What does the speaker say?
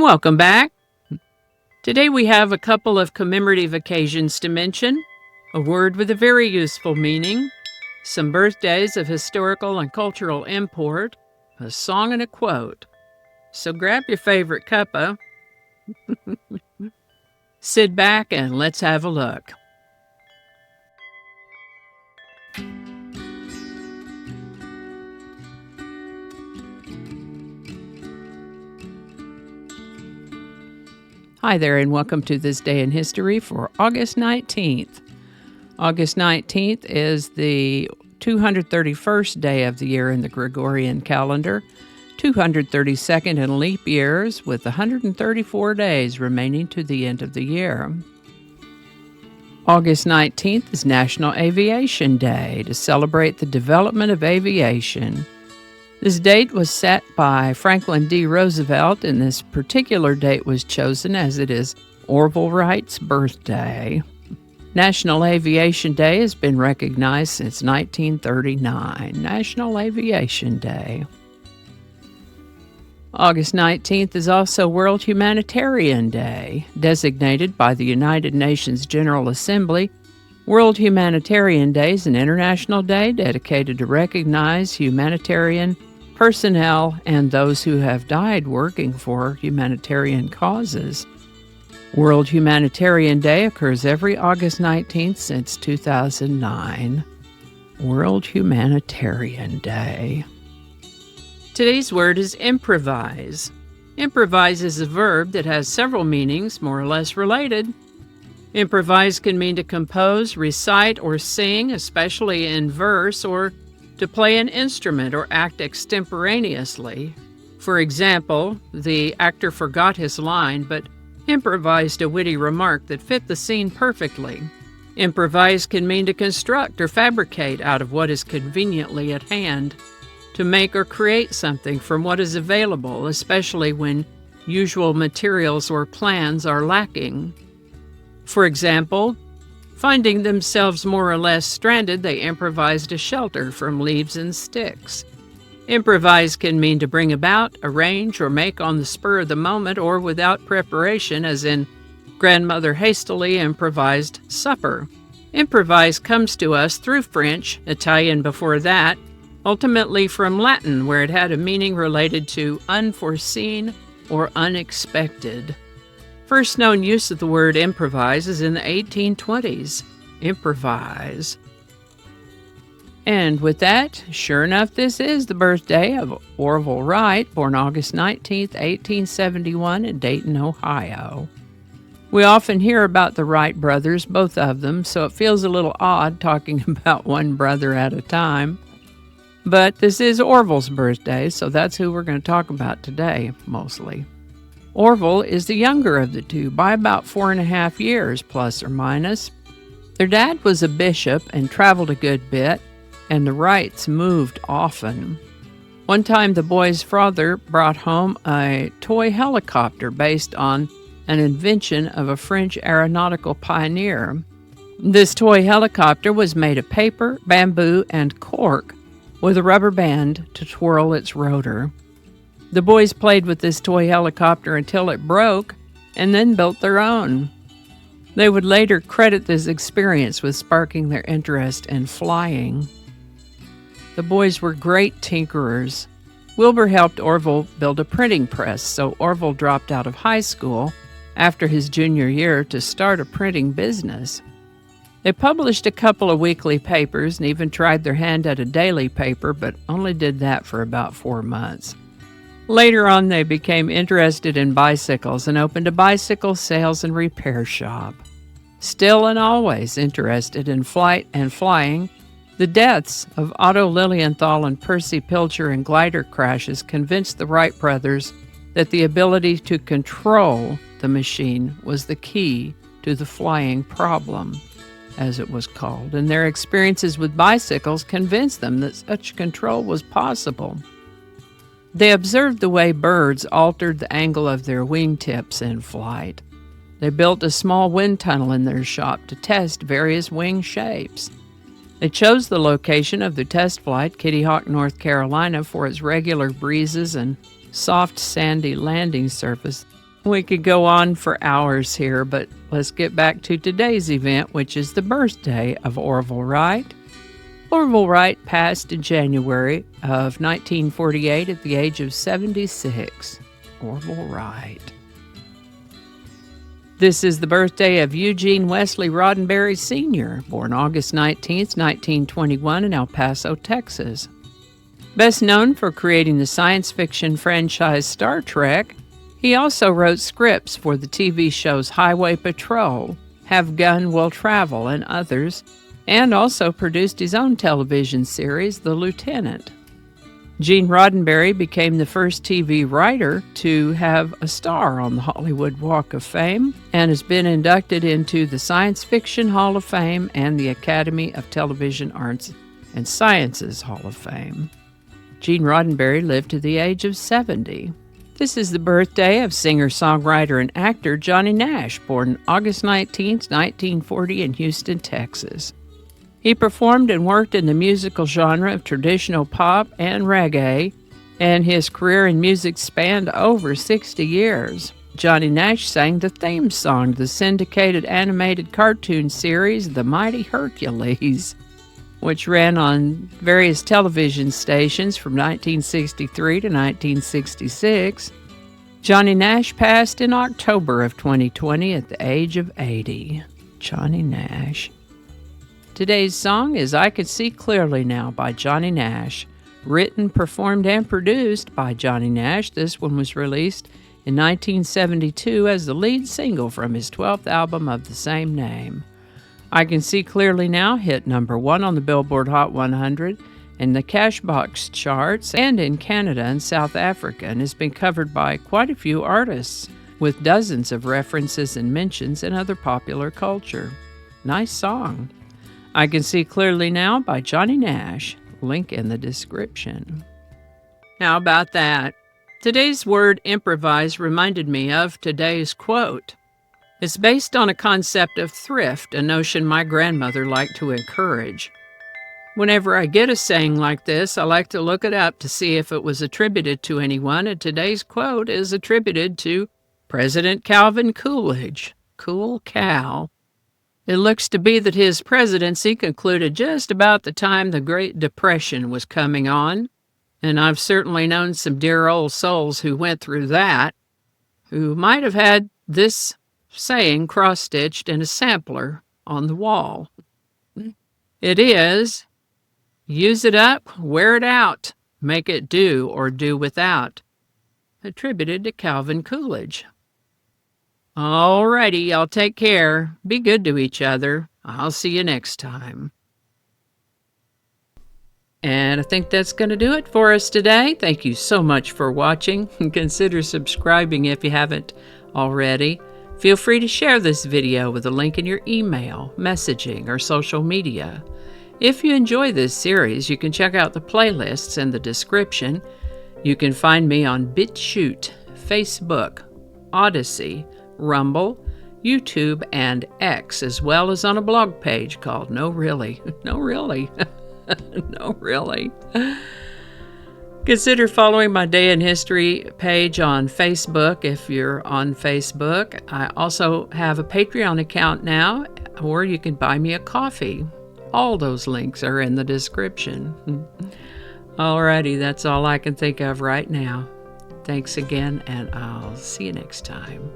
Welcome back. Today we have a couple of commemorative occasions to mention, a word with a very useful meaning, some birthdays of historical and cultural import, a song and a quote. So grab your favorite cuppa, sit back, and let's have a look. Hi there, and welcome to This Day in History for August 19th. August 19th is the 231st day of the year in the Gregorian calendar, 232nd in leap years, with 134 days remaining to the end of the year. August 19th is National Aviation Day to celebrate the development of aviation. This date was set by Franklin D. Roosevelt, and this particular date was chosen as it is Orville Wright's birthday. National Aviation Day has been recognized since 1939. National Aviation Day. August 19th is also World Humanitarian Day, designated by the United Nations General Assembly. World Humanitarian Day is an international day dedicated to recognize humanitarian personnel and those who have died working for humanitarian causes. World Humanitarian Day occurs every August 19th since 2009. World Humanitarian Day. Today's word is improvise. Improvise is a verb that has several meanings, more or less related. Improvise can mean to compose, recite, or sing, especially in verse, or to play an instrument or act extemporaneously. For example, the actor forgot his line, but improvised a witty remark that fit the scene perfectly. Improvise can mean to construct or fabricate out of what is conveniently at hand, to make or create something from what is available, especially when usual materials or plans are lacking. For example, finding themselves more or less stranded, they improvised a shelter from leaves and sticks. Improvise can mean to bring about, arrange, or make on the spur of the moment or without preparation, as in grandmother hastily improvised supper. Improvise comes to us through French, Italian before that, ultimately from Latin, where it had a meaning related to unforeseen or unexpected. First known use of the word improvise is in the 1820s. Improvise. And with that, sure enough, this is the birthday of Orville Wright, born August 19th, 1871 in Dayton, Ohio. We often hear about the Wright brothers, both of them, so it feels a little odd talking about one brother at a time. But this is Orville's birthday, so that's who we're going to talk about today, mostly. Orville is the younger of the two by about 4.5 years, plus or minus. Their dad was a bishop and traveled a good bit, and the Wrights moved often. One time the boy's father brought home a toy helicopter based on an invention of a French aeronautical pioneer. This toy helicopter was made of paper, bamboo, and cork, with a rubber band to twirl its rotor. The boys played with this toy helicopter until it broke, and then built their own. They would later credit this experience with sparking their interest in flying. The boys were great tinkerers. Wilbur helped Orville build a printing press, so Orville dropped out of high school after his junior year to start a printing business. They published a couple of weekly papers and even tried their hand at a daily paper, but only did that for about 4 months. Later on, they became interested in bicycles and opened a bicycle sales and repair shop. Still and always interested in flight and flying, the deaths of Otto Lilienthal and Percy Pilcher in glider crashes convinced the Wright brothers that the ability to control the machine was the key to the flying problem, as it was called, and their experiences with bicycles convinced them that such control was possible. They observed the way birds altered the angle of their wingtips in flight. They built a small wind tunnel in their shop to test various wing shapes. They chose the location of their test flight, Kitty Hawk, North Carolina, for its regular breezes and soft, sandy landing surface We could go on for hours here, but let's get back to today's event, which is the birthday of Orville Wright. Orville Wright passed in January of 1948 at the age of 76. Orville Wright. This is the birthday of Eugene Wesley Roddenberry Sr., born August 19, 1921 in El Paso, Texas. Best known for creating the science fiction franchise Star Trek, he also wrote scripts for the TV shows Highway Patrol, Have Gun Will Travel, and others, and also produced his own television series, The Lieutenant. Gene Roddenberry became the first TV writer to have a star on the Hollywood Walk of Fame and has been inducted into the Science Fiction Hall of Fame and the Academy of Television Arts and Sciences Hall of Fame. Gene Roddenberry lived to the age of 70. This is the birthday of singer-songwriter and actor Johnny Nash, born August 19, 1940 in Houston, Texas. He performed and worked in the musical genre of traditional pop and reggae, and his career in music spanned over 60 years. Johnny Nash sang the theme song to the syndicated animated cartoon series The Mighty Hercules, which ran on various television stations from 1963 to 1966. Johnny Nash passed in October of 2020 at the age of 80. Johnny Nash. Today's song is I Could See Clearly Now by Johnny Nash. Written, performed, and produced by Johnny Nash, this one was released in 1972 as the lead single from his 12th album of the same name. I Can See Clearly Now hit number 1 on the Billboard Hot 100 in the Cashbox charts and in Canada and South Africa, and has been covered by quite a few artists, with dozens of references and mentions in other popular culture. Nice song. I Can See Clearly Now by Johnny Nash. Link in the description. How about that? Today's word improvise reminded me of today's quote. It's based on a concept of thrift, a notion my grandmother liked to encourage. Whenever I get a saying like this, I like to look it up to see if it was attributed to anyone, and today's quote is attributed to President Calvin Coolidge. Cool Cal. It looks to be that his presidency concluded just about the time the Great Depression was coming on, and I've certainly known some dear old souls who went through that, who might have had this saying cross-stitched in a sampler on the wall. It is, use it up, wear it out, make it do or do without. Attributed to Calvin Coolidge. Alrighty, y'all take care. Be good to each other. I'll see you next time. And I think that's going to do it for us today. Thank you so much for watching. Consider subscribing if you haven't already. Feel free to share this video with a link in your email, messaging, or social media. If you enjoy this series, you can check out the playlists in the description. You can find me on BitChute, Facebook, Odyssey, Rumble, YouTube, and X, as well as on a blog page called No Really. No Really. No Really. Consider following my Day in History page on Facebook if you're on Facebook. I also have a Patreon account now, or you can buy me a coffee. All those links are in the description. Alrighty, that's all I can think of right now. Thanks again, and I'll see you next time.